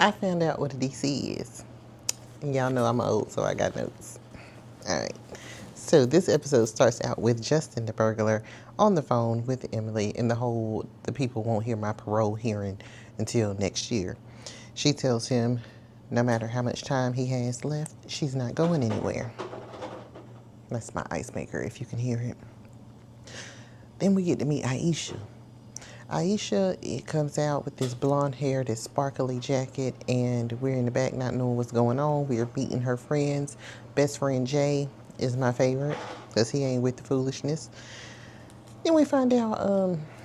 I found out what a DC is. And y'all know I'm old, so I got notes. All right. So this episode starts out with Justin the burglar on the phone with Emily, and the people won't hear my parole hearing until next year. She tells him no matter how much time he has left, she's not going anywhere. That's my ice maker, if you can hear it. Then we get to meet Aisha. Aisha, it comes out with this blonde hair, this sparkly jacket, and we're in the back not knowing what's going on. We're meeting her friends. Best friend Jay is my favorite because he ain't with the foolishness. Then we find out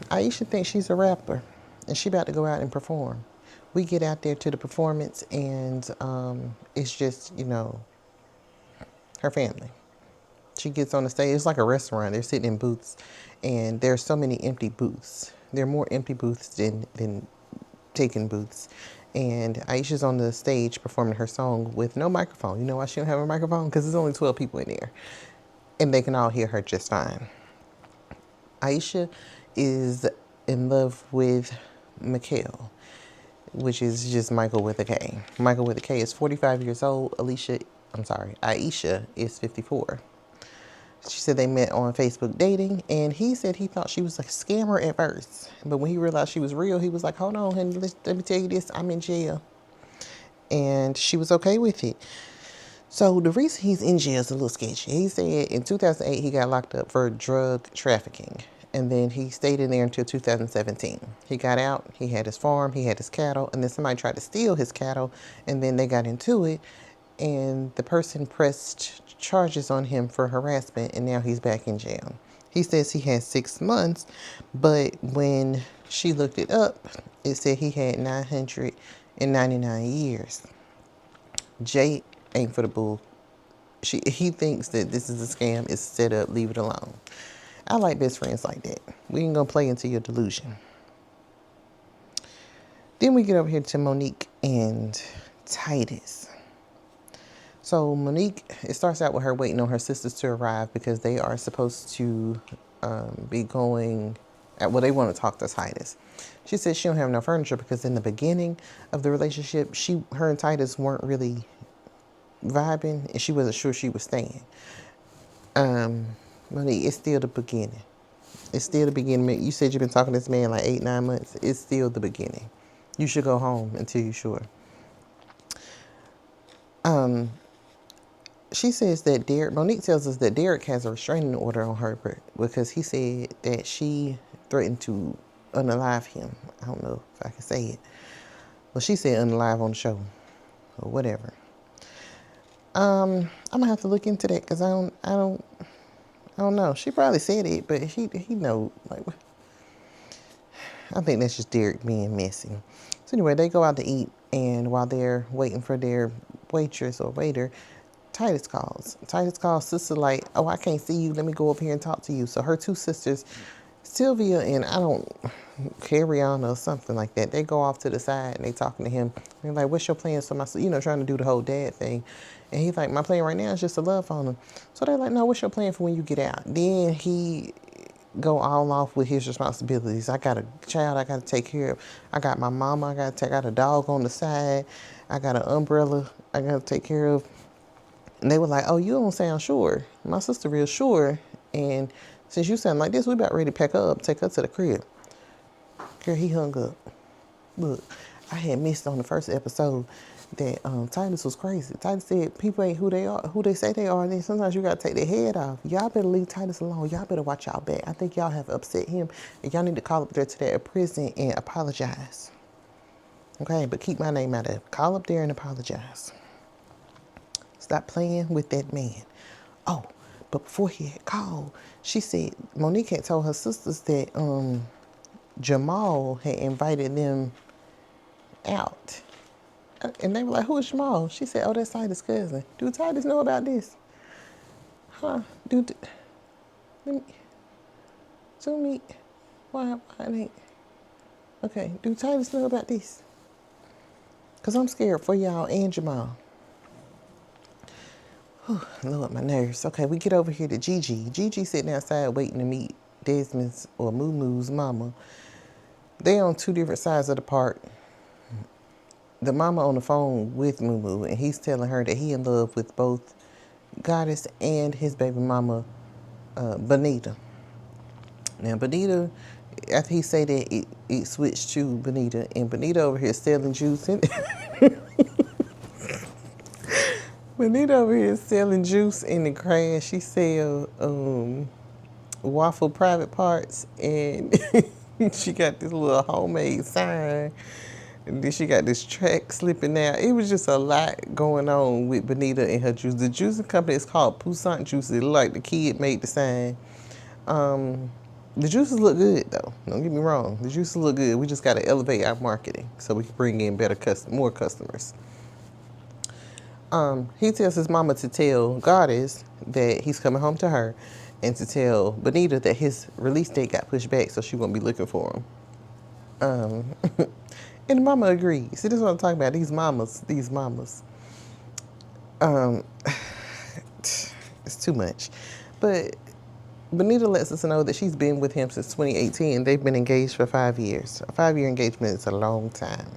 Aisha thinks she's a rapper and she about to go out and perform. We get out there to the performance and it's just, her family. She gets on the stage. It's like a restaurant. They're sitting in booths, and there's so many empty booths. There are more empty booths than taken booths. And Aisha's on the stage performing her song with no microphone. You know why she don't have a microphone? Because there's only 12 people in there, and they can all hear her just fine. Aisha is in love with Mikhail, which is just Michael with a K. Michael with a K is 45 years old. Aisha is 54. She said they met on Facebook dating, and he said he thought she was a scammer at first. But when he realized she was real, he was like, hold on, honey, let me tell you this, I'm in jail. And she was okay with it. So the reason he's in jail is a little sketchy. He said in 2008 he got locked up for drug trafficking. And then he stayed in there until 2017. He got out, he had his farm, he had his cattle, and then somebody tried to steal his cattle, and then they got into it, and the person pressed charges on him for harassment, and now he's back in jail. He says he has 6 months, but when she looked it up, it said he had 999 years. Jay ain't for the bull. He thinks that this is a scam, it's set up, leave it alone. I like best friends like that. We ain't gonna play into your delusion. Then we get over here to Monique and Titus. So Monique, it starts out with her waiting on her sisters to arrive because they are supposed to be going, they want to talk to Titus. She said she don't have no furniture because in the beginning of the relationship, her and Titus weren't really vibing and she wasn't sure she was staying. Monique, it's still the beginning. It's still the beginning. You said you've been talking to this man like 8-9 months. It's still the beginning. You should go home until you're sure. She says that Monique tells us that Derek has a restraining order on her because he said that she threatened to unalive him. I don't know if I can say it. Well, she said unalive on the show or whatever. I'm gonna have to look into that because I don't know. She probably said it, but he know. Like, I think that's just Derek being messy. So anyway, they go out to eat, and while they're waiting for their waitress or waiter, Titus calls. Titus calls sister like, oh, I can't see you. Let me go over here and talk to you. So her two sisters, Sylvia and Carrie on or something like that, they go off to the side and they talking to him. They're like, what's your plan? So trying to do the whole dad thing. And he's like, my plan right now is just to love on him. So they're like, no, what's your plan for when you get out? Then he go all off with his responsibilities. I got a child I got to take care of. I got my mama I got a dog on the side. I got an umbrella I got to take care of. And they were like, oh, you don't sound sure. My sister real sure. And since you sound like this, we about ready to pack her up, take her to the crib. Girl, he hung up. Look, I had missed on the first episode that Titus was crazy. Titus said people ain't who they say they are. And then sometimes you got to take their head off. Y'all better leave Titus alone. Y'all better watch y'all back. I think y'all have upset him. And y'all need to call up there to that prison and apologize. Okay, but keep my name out of it. Call up there and apologize. Stop playing with that man. Oh, but before he had called, she said Monique had told her sisters that Jamal had invited them out. And they were like, who is Jamal? She said, oh, that's Titus' cousin. Do Titus know about this? Huh? Let me, zoom me. Why ain't? Okay, do Titus know about this? Because I'm scared for y'all and Jamal. Whew, Lord, my nerves. Okay, we get over here to Gigi. Gigi sitting outside waiting to meet Desmond's or Moo Moo's mama. They on two different sides of the park. the mama on the phone with Moo, and he's telling her that he in love with both Goddess and his baby mama, Bonita. Now, Bonita, after he say that, it switched to Bonita, and Bonita over here selling juice. Bonita over here selling juice in the crash. She sell waffle private parts, and she got this little homemade sign. And then she got this track slipping out. It was just a lot going on with Bonita and her juice. The juicing company is called Poussant Juices. Like the kid made the sign. The juices look good though. Don't get me wrong. The juices look good. We just got to elevate our marketing so we can bring in more customers. He tells his mama to tell Goddess that he's coming home to her, and to tell Bonita that his release date got pushed back so she won't be looking for him. And the mama agrees. See, this is what I'm talking about. These mamas. It's too much. But Bonita lets us know that she's been with him since 2018. They've been engaged for 5 years. A 5-year engagement is a long time.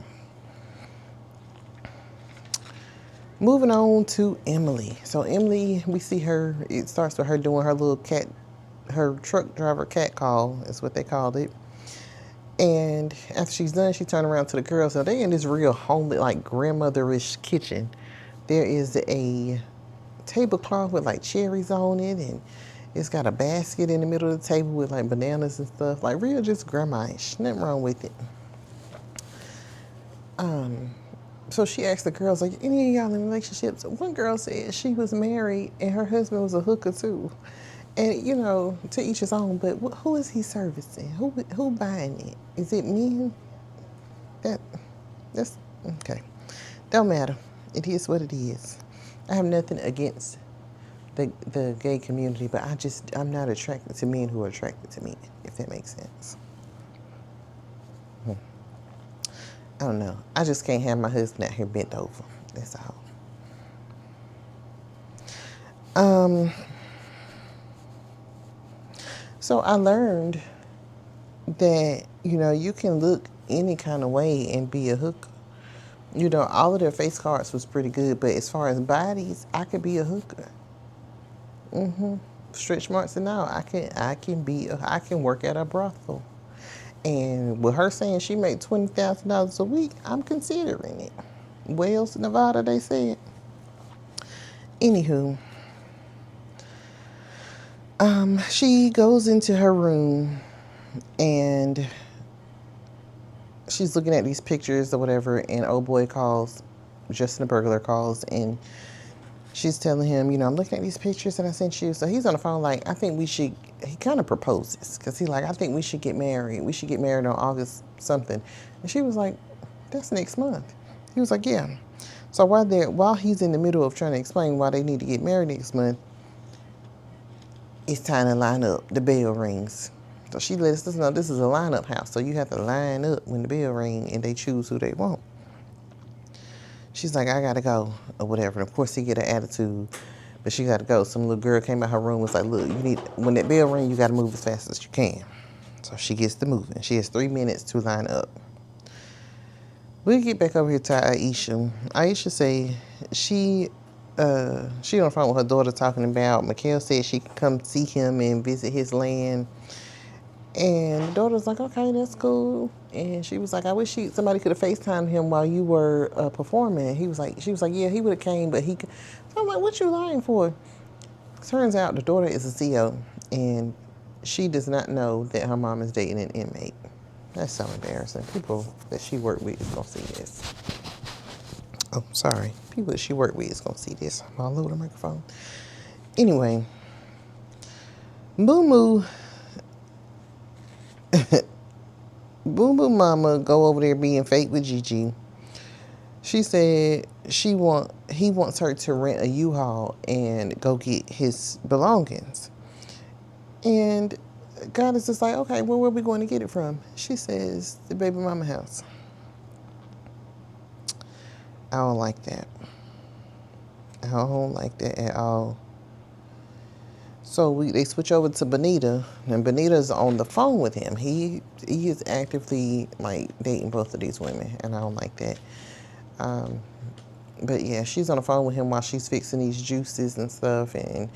Moving on to Emily. So Emily, we see her, it starts with her doing her truck driver cat call, is what they called it. And after she's done, she turned around to the girls. So they in this real homely, like grandmotherish kitchen. There is a tablecloth with like cherries on it, and it's got a basket in the middle of the table with like bananas and stuff. Like real just grandma-ish. Nothing wrong with it. So she asked the girls, like, any of y'all in relationships? One girl said she was married and her husband was a hooker too. And, you know, to each his own, but who is he servicing? Who buying it? Is it men? That's, okay. Don't matter. It is what it is. I have nothing against the gay community, but I'm not attracted to men who are attracted to me, if that makes sense. I don't know. I just can't have my husband out here bent over. That's all. So I learned that, you know, you can look any kind of way and be a hooker. You know, all of their face cards was pretty good, but as far as bodies, I could be a hooker. Stretch marks and all. I can work at a brothel. And with her saying she made $20,000 a week, I'm considering it. Wales, Nevada, they said. Anywho. She goes into her room and she's looking at these pictures or whatever, and old boy calls, Justin the burglar calls, and she's telling him, you know, I'm looking at these pictures that I sent you. So he's on the phone like, I think we should, he kind of proposes because he's like, I think we should get married. We should get married on August something. And she was like, that's next month. He was like, yeah. So while he's in the middle of trying to explain why they need to get married next month, it's time to line up. The bell rings. So she lets us know this is a lineup house. So you have to line up when the bell rings and they choose who they want. She's like, I gotta go, or whatever. And of course, he get an attitude, but she gotta go. Some little girl came out her room, was like, look, when that bell rings, you gotta move as fast as you can. So she gets to moving. She has 3 minutes to line up. We get back over here to Aisha. Aisha say she on the phone with her daughter talking about, Mikhail said she could come see him and visit his land. And the daughter's like, okay, that's cool. And she was like, I wish somebody could have FaceTimed him while you were performing. She was like, yeah, he would have came, but he could. So I'm like, what you lying for? Turns out the daughter is a CO, and she does not know that her mom is dating an inmate. That's so embarrassing. People that she worked with is going to see this. Oh, sorry. People that she worked with is going to see this. I'm all over the microphone. Anyway, Moo Moo Mama go over there being fake with Gigi. She said he wants her to rent a U-Haul and go get his belongings. And God is just like, okay, well, where are we going to get it from? She says, the baby mama house. I don't like that. I don't like that at all. So they switch over to Bonita, and Bonita's on the phone with him. He is actively like dating both of these women, and I don't like that. But yeah, she's on the phone with him while she's fixing these juices and stuff. And,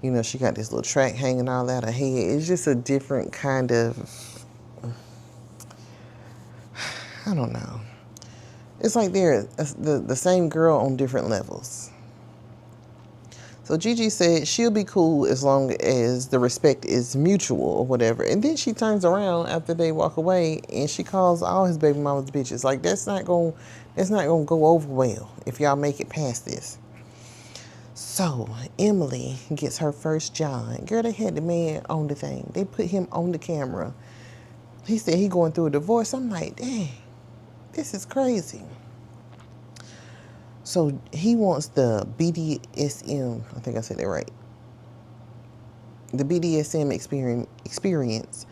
you know, she got this little track hanging all out her head. It's just a different kind of, I don't know. It's like they're the same girl on different levels. So Gigi said she'll be cool as long as the respect is mutual or whatever. And then she turns around after they walk away and she calls all his baby mamas bitches. Like, that's not gonna go over well if y'all make it past this. So Emily gets her first job. Girl, they had the man on the thing. They put him on the camera. He said he going through a divorce. I'm like, dang, this is crazy. So he wants the BDSM, I think I said that right. The BDSM experience.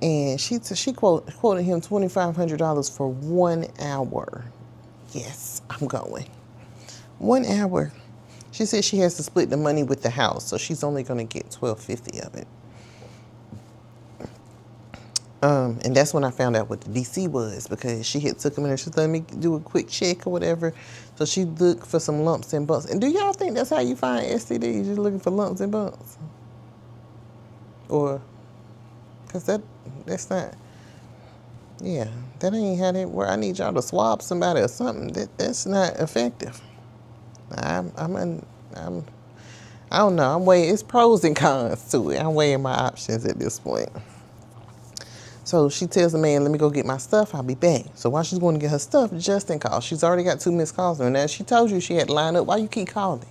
And she quoted him $2,500 for 1 hour. Yes, I'm going. 1 hour. She said she has to split the money with the house, so she's only going to get $1,250 of it. And that's when I found out what the DC was, because she had took him in and she said, let me do a quick check or whatever. So she looked for some lumps and bumps. And do y'all think that's how you find STDs? You're looking for lumps and bumps? Or, because that's not, yeah, that ain't how that work. I need y'all to swab somebody or something. That's not effective. I don't know. It's pros and cons to it. I'm weighing my options at this point. So she tells the man, let me go get my stuff. I'll be back. So while she's going to get her stuff, Justin calls. She's already got 2 missed calls. And as she told you she had to line up, why you keep calling?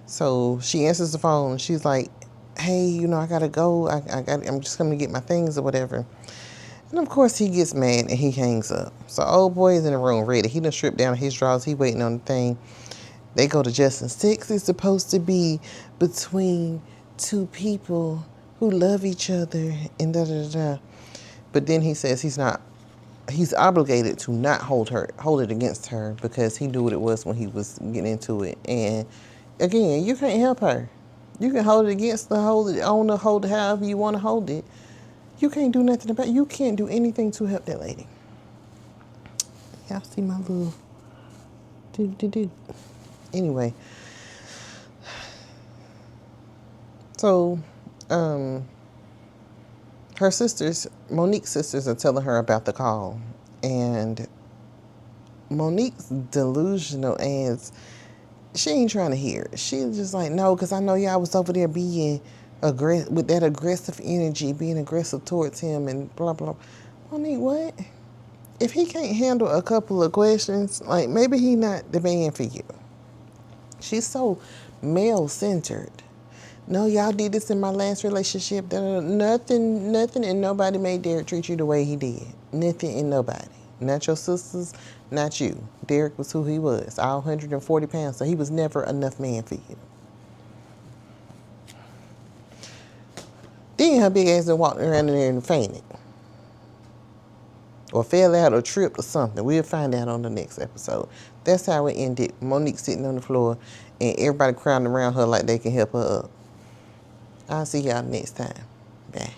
So she answers the phone. She's like, hey, you know, I got to go. I'm just coming to get my things or whatever. And of course he gets mad and he hangs up. So old boy is in the room ready. He done stripped down his drawers. He waiting on the thing. They go to Justin. Sex is supposed to be between 2 people who love each other and da-da-da-da. But then he says he's obligated to not hold it against her because he knew what it was when he was getting into it. And again, you can't help her. You can hold it against her, hold it on her, hold it however you want to hold it. You can't do nothing about it. You can't do anything to help that lady. Y'all see my little do. Anyway. So, her sisters, Monique's sisters, are telling her about the call. And Monique's delusional ass, she ain't trying to hear it. She's just like, no, because I know y'all was over there being with that aggressive energy, being aggressive towards him and blah, blah. Monique, what? If he can't handle a couple of questions, like, maybe he not the man for you. She's so male-centered. No, y'all did this in my last relationship. Nothing, and nobody made Derek treat you the way he did. Nothing and nobody. Not your sisters, not you. Derek was who he was, all 140 pounds, so he was never enough man for you. Then her big ass walked around in there and fainted. Or fell out or tripped or something. We'll find out on the next episode. That's how it ended. Monique sitting on the floor and everybody crowding around her like they can help her up. I'll see y'all next time. Bye.